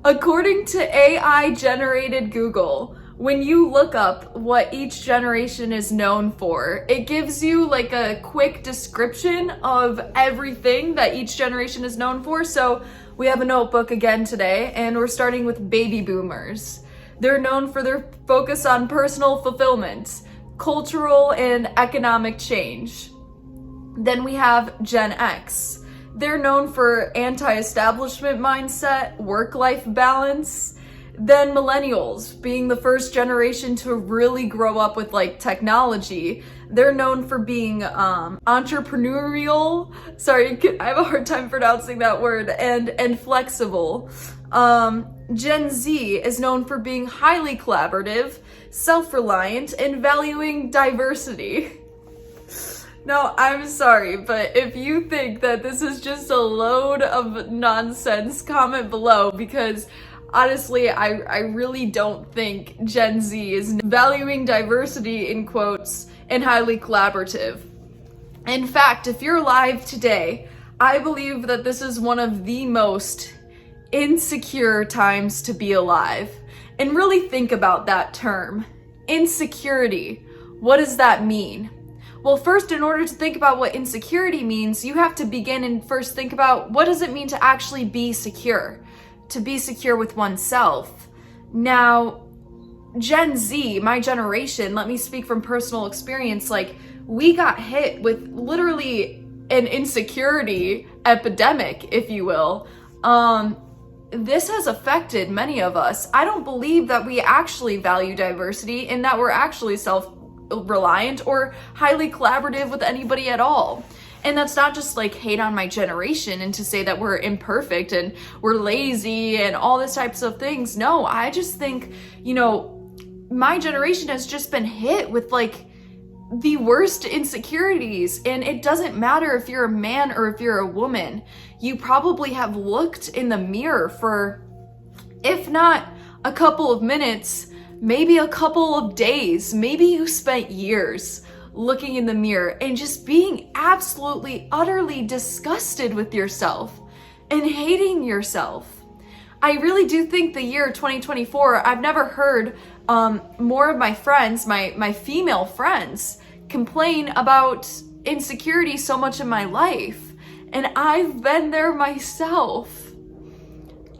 According to AI-generated Google, when you look up what each generation is known for, it gives you like a quick description of everything that each generation is known for. So we have a notebook again today, and we're starting with baby boomers. They're known for their focus on personal fulfillment, cultural and economic change. Then we have Gen X. They're known for anti-establishment mindset, work-life balance. Then millennials, being the first generation to really grow up with like technology. They're known for being entrepreneurial. Sorry, I have a hard time pronouncing that word. And flexible. Gen Z is known for being highly collaborative, self-reliant, and valuing diversity. No, I'm sorry, but if you think that this is just a load of nonsense, comment below, because honestly, I really don't think Gen Z is valuing diversity in quotes and highly collaborative. In fact, if you're alive today, I believe that this is one of the most insecure times to be alive. And really think about that term. Insecurity. What does that mean? Well, first, in order to think about what insecurity means, you have to begin and first think about what does it mean to actually be secure, to be secure with oneself. Now, Gen Z, my generation, let me speak from personal experience, like we got hit with literally an insecurity epidemic, if you will. This has affected many of us. I don't believe that we actually value diversity and that we're actually self-reliant or highly collaborative with anybody at all. And that's not just like hate on my generation and to say that we're imperfect and we're lazy and all these types of things. No, I just think, my generation has just been hit with like the worst insecurities. And it doesn't matter if you're a man or if you're a woman. You probably have looked in the mirror for, if not a couple of minutes, maybe a couple of days, maybe you spent years looking in the mirror and just being absolutely, utterly disgusted with yourself and hating yourself. I really do think the year 2024, I've never heard more of my friends, my female friends, complain about insecurity so much in my life. And I've been there myself.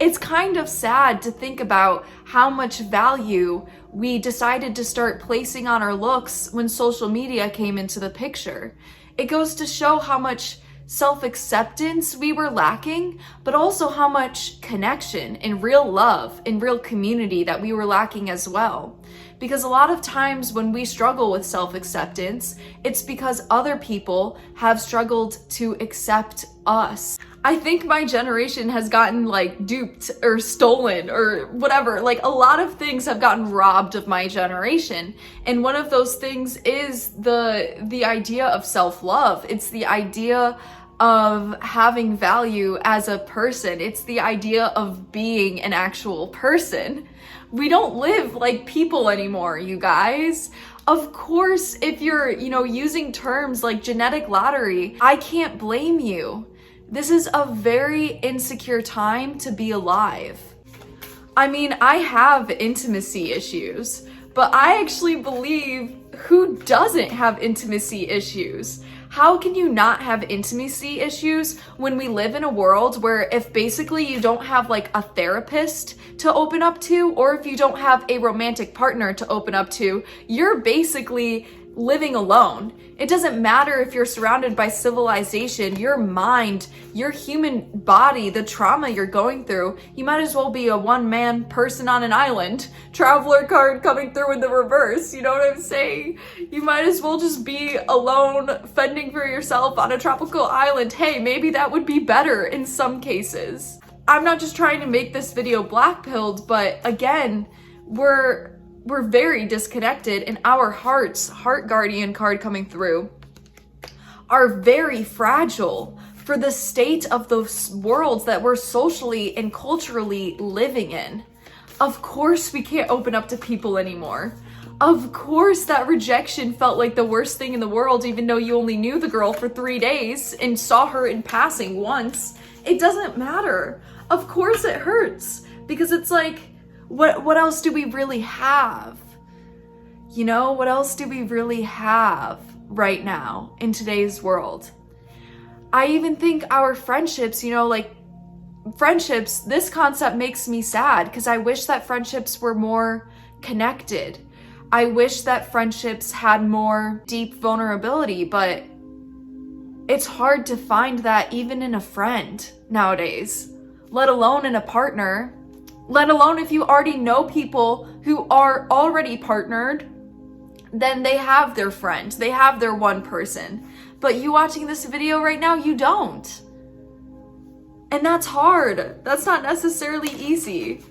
It's kind of sad to think about how much value we decided to start placing on our looks when social media came into the picture. It goes to show how much self-acceptance we were lacking, but also how much connection and real love and real community that we were lacking as well. Because a lot of times when we struggle with self-acceptance, it's because other people have struggled to accept us. I think my generation has gotten like duped or stolen or whatever. Like a lot of things have gotten robbed of my generation. And one of those things is the idea of self-love. It's the idea of having value as a person. It's the idea of being an actual person. We don't live like people anymore, you guys. Of course, if you're, using terms like genetic lottery, I can't blame you. This is a very insecure time to be alive. I mean, I have intimacy issues, but I actually believe who doesn't have intimacy issues? How can you not have intimacy issues when we live in a world where if basically you don't have like a therapist to open up to, or if you don't have a romantic partner to open up to, you're basically living alone. It doesn't matter if you're surrounded by civilization, your mind, your human body, the trauma you're going through, you might as well be a one-man person on an island. Traveler card coming through in the reverse, you know what I'm saying? You might as well just be alone, fending for yourself on a tropical island. Hey, maybe that would be better in some cases. I'm not just trying to make this video black-pilled, but again, we're very disconnected, and our heart guardian card coming through, are very fragile for the state of those worlds that we're socially and culturally living in. Of course we can't open up to people anymore. Of course that rejection felt like the worst thing in the world, even though you only knew the girl for 3 days and saw her in passing once. It doesn't matter. Of course it hurts. Because it's like, what else do we really have? You know, what else do we really have right now in today's world? I even think our friendships, you know, like friendships, this concept makes me sad because I wish that friendships were more connected. I wish that friendships had more deep vulnerability, but it's hard to find that even in a friend nowadays, let alone in a partner, let alone if you already know people who are already partnered, then they have their friend, they have their one person. But you watching this video right now, you don't. And that's hard. That's not necessarily easy.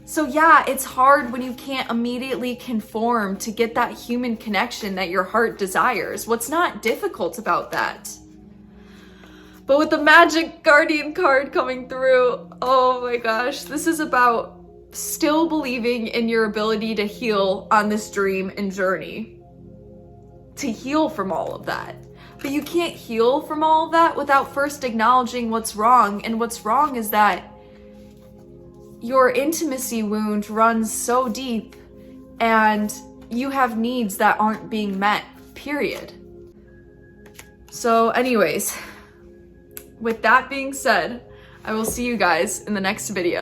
So yeah, it's hard when you can't immediately conform to get that human connection that your heart desires. What's not difficult about that? But with the Magic Guardian card coming through, oh my gosh, this is about still believing in your ability to heal on this dream and journey. To heal from all of that. But you can't heal from all of that without first acknowledging what's wrong. And what's wrong is that your intimacy wound runs so deep and you have needs that aren't being met, period. So anyways, with that being said, I will see you guys in the next video.